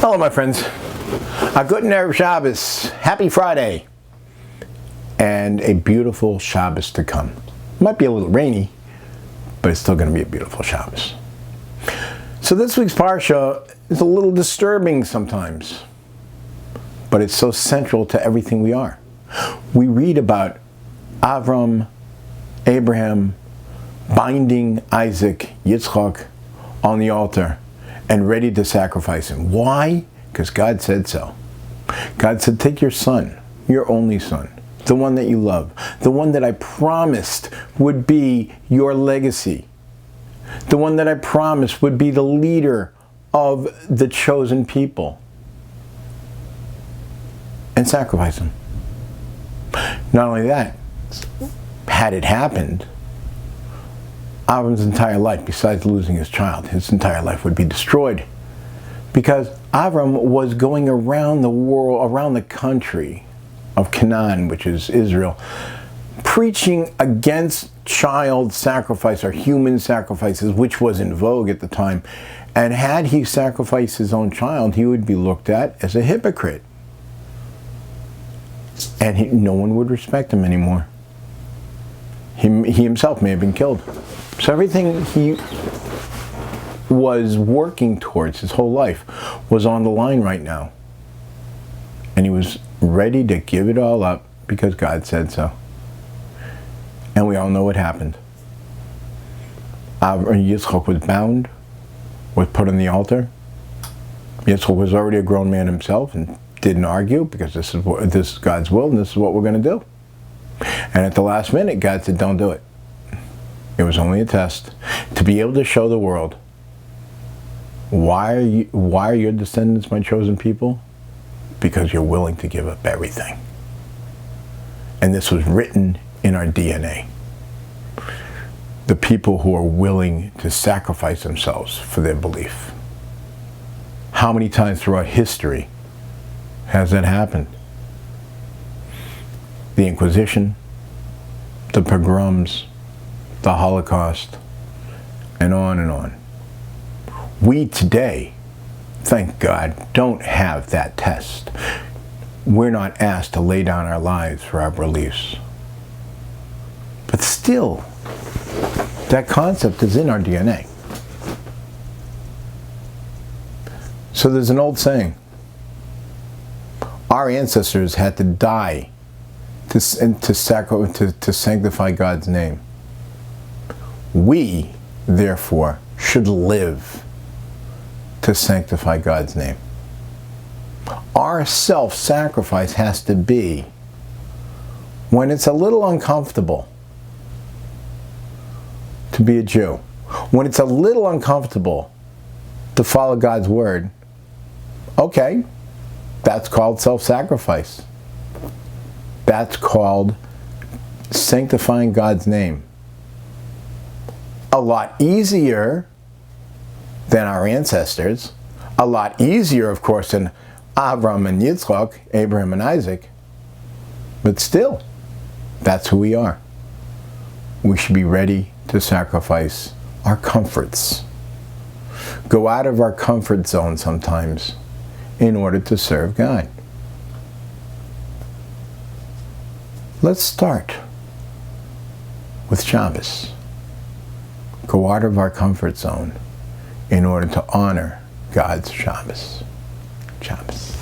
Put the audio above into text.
Hello, my friends. A good Erev Shabbos. Happy Friday. And a beautiful Shabbos to come. Might be a little rainy, but it's still going to be a beautiful Shabbos. So this week's Parsha is a little disturbing sometimes, but it's so central to everything we are. We read about Avram, Abraham, binding Isaac, Yitzchak, on the altar and ready to sacrifice him. Why? Because God said so. God said, take your son, your only son, the one that you love, the one that I promised would be your legacy, the one that I promised would be the leader of the chosen people, and sacrifice him. Not only that, had it happened, Avram's entire life, besides losing his child, his entire life would be destroyed. Because Avram was going around the world, around the country of Canaan, which is Israel, preaching against child sacrifice or human sacrifices, which was in vogue at the time. And had he sacrificed his own child, he would be looked at as a hypocrite. And no one would respect him anymore. He himself may have been killed. So everything he was working towards his whole life was on the line right now. And he was ready to give it all up because God said so. And we all know what happened. Yitzchak was bound, was put on the altar. Yitzchak was already a grown man himself and didn't argue because this is God's will and this is what we're going to do. And at the last minute, God said, don't do it. It was only a test to be able to show the world, why are your descendants my chosen people? Because you're willing to give up everything. And this was written in our DNA. The people who are willing to sacrifice themselves for their belief. How many times throughout history has that happened? The Inquisition, the pogroms, the Holocaust, and on and on. We today, thank God, don't have that test. We're not asked to lay down our lives for our beliefs. But still, that concept is in our DNA. So there's an old saying. Our ancestors had to die to sanctify God's name. We, therefore, should live to sanctify God's name. Our self-sacrifice has to be when it's a little uncomfortable to be a Jew, when it's a little uncomfortable to follow God's word. Okay, that's called self-sacrifice. That's called sanctifying God's name. A lot easier than our ancestors. A lot easier, of course, than Avram and Yitzchak, Abraham and Isaac. But still, that's who we are. We should be ready to sacrifice our comforts. Go out of our comfort zone sometimes in order to serve God. Let's start with Shabbos. Go out of our comfort zone in order to honor God's Shabbos. Shabbos.